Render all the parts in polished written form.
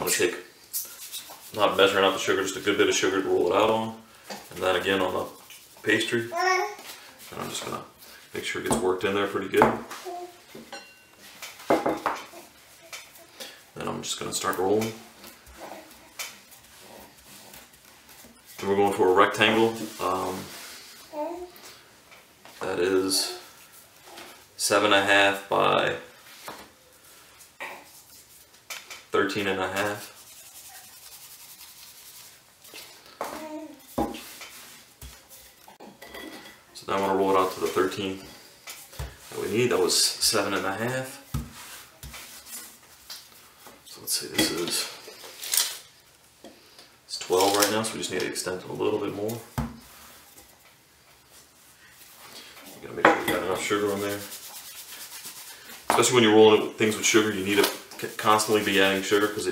going to take, not measuring out the sugar, just a good bit of sugar to roll it out on. And then again on the pastry. And I'm just going to make sure it gets worked in there pretty good. Then I'm just going to start rolling. And we're going for a rectangle. That is 7.5 by 13.5. So now I'm going to roll it out to the 13 that we need. That was 7.5. So let's see, this is, it's 12 right now, so we just need to extend it a little bit more. You gotta make sure you got enough sugar in there. Especially when you're rolling things with sugar, you need to constantly be adding sugar because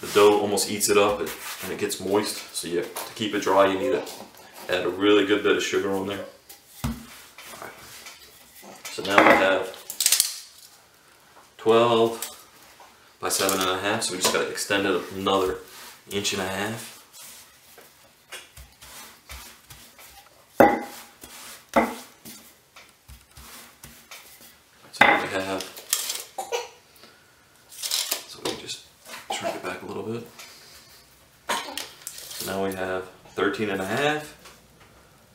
the dough almost eats it up and it gets moist. So to keep it dry, you need to add a really good bit of sugar on there. Alright. So now we have 12 by 7.5, so we just got to extend it another 1.5 inches. So now we have, so we just shrink it back a little bit. So now we have 13.5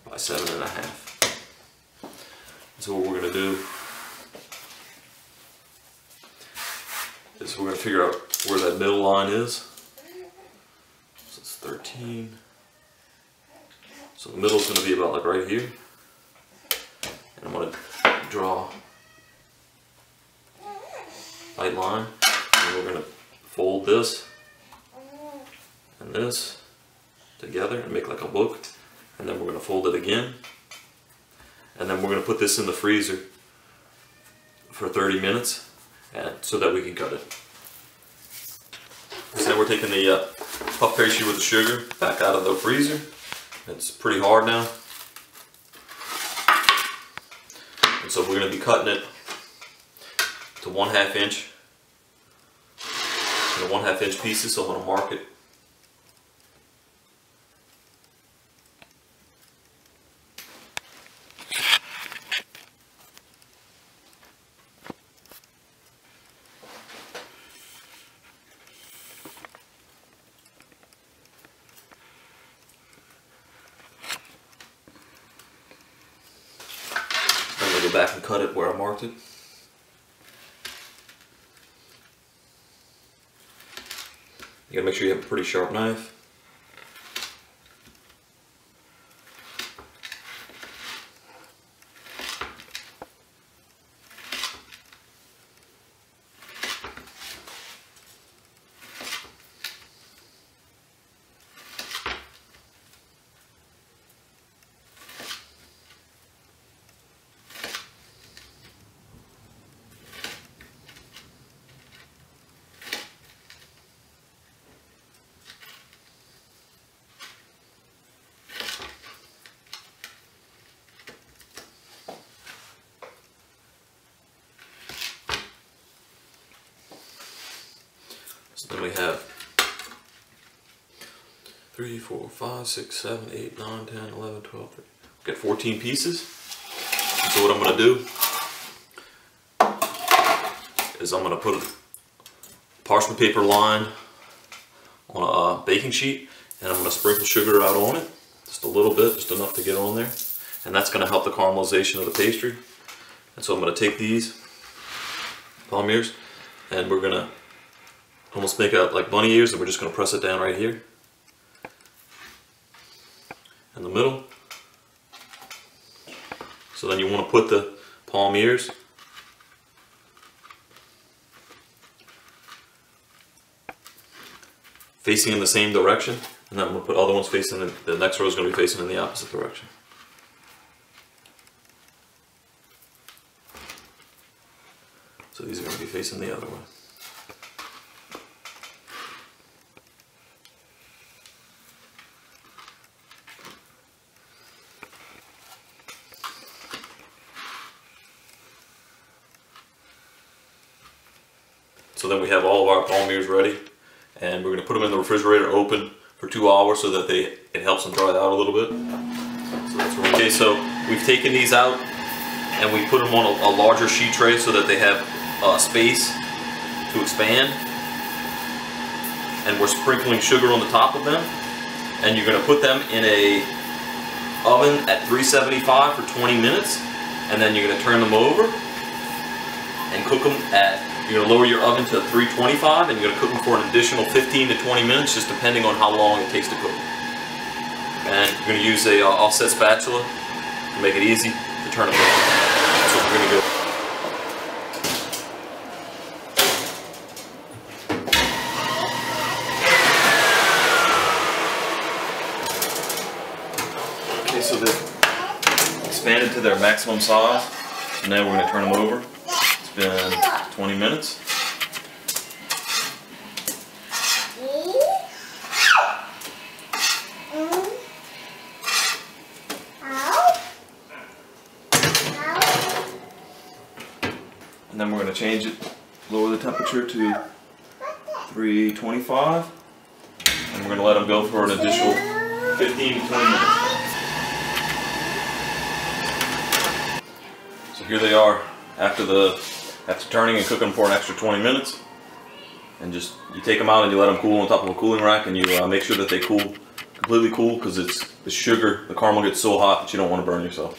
by 7.5. So what we're going to do is we're going to figure out where that middle line is. So it's 13. So the middle is going to be about like right here. And I'm going to draw a light line. And we're going to fold this and this together and make like a book. And then we're going to fold it again. And then we're going to put this in the freezer for 30 minutes. And so that we can cut it. So then we're taking the puff pastry with the sugar back out of the freezer. It's pretty hard now. And so we're going to be cutting it to 1/2 inch. In 1/2 inch pieces, so I'm going to mark it. Go back and cut it where I marked it. You gotta make sure you have a pretty sharp knife. So then we have 3, 4, 5, 6, 7, 8, 9, 10, 11, 12, 13. We've got 14 pieces. So what I'm going to do is I'm going to put a parchment paper line on a baking sheet and I'm going to sprinkle sugar out on it. Just a little bit, just enough to get on there. And that's going to help the caramelization of the pastry. And so I'm going to take these palmiers and we're going to almost make out like bunny ears, and we're just going to press it down right here in the middle. So then you want to put the palmiers facing in the same direction, and then I'm going to put other ones facing the next row is going to be facing in the opposite direction. So these are going to be facing the other way. So then we have all of our palmiers ready, and we're going to put them in the refrigerator open for 2 hours so that it helps them dry out a little bit. So that's okay. So we've taken these out and we put them on a larger sheet tray so that they have space to expand. And we're sprinkling sugar on the top of them, and you're going to put them in a oven at 375 for 20 minutes, and then you're going to turn them over and cook them you're going to lower your oven to 325, and you're going to cook them for an additional 15 to 20 minutes, just depending on how long it takes to cook. And you're going to use a offset spatula to make it easy to turn them over. So we're going to go. Okay, so they've expanded to their maximum size. So now we're going to turn them over. It's been 20 minutes. And then we're going to change it, lower the temperature to 325. And we're going to let them go for an additional 15 to 20 minutes. So here they are after turning and cooking for an extra 20 minutes. And you take them out and you let them cool on top of a cooling rack, and you make sure that they cool completely cool, because the caramel gets so hot that you don't want to burn yourself.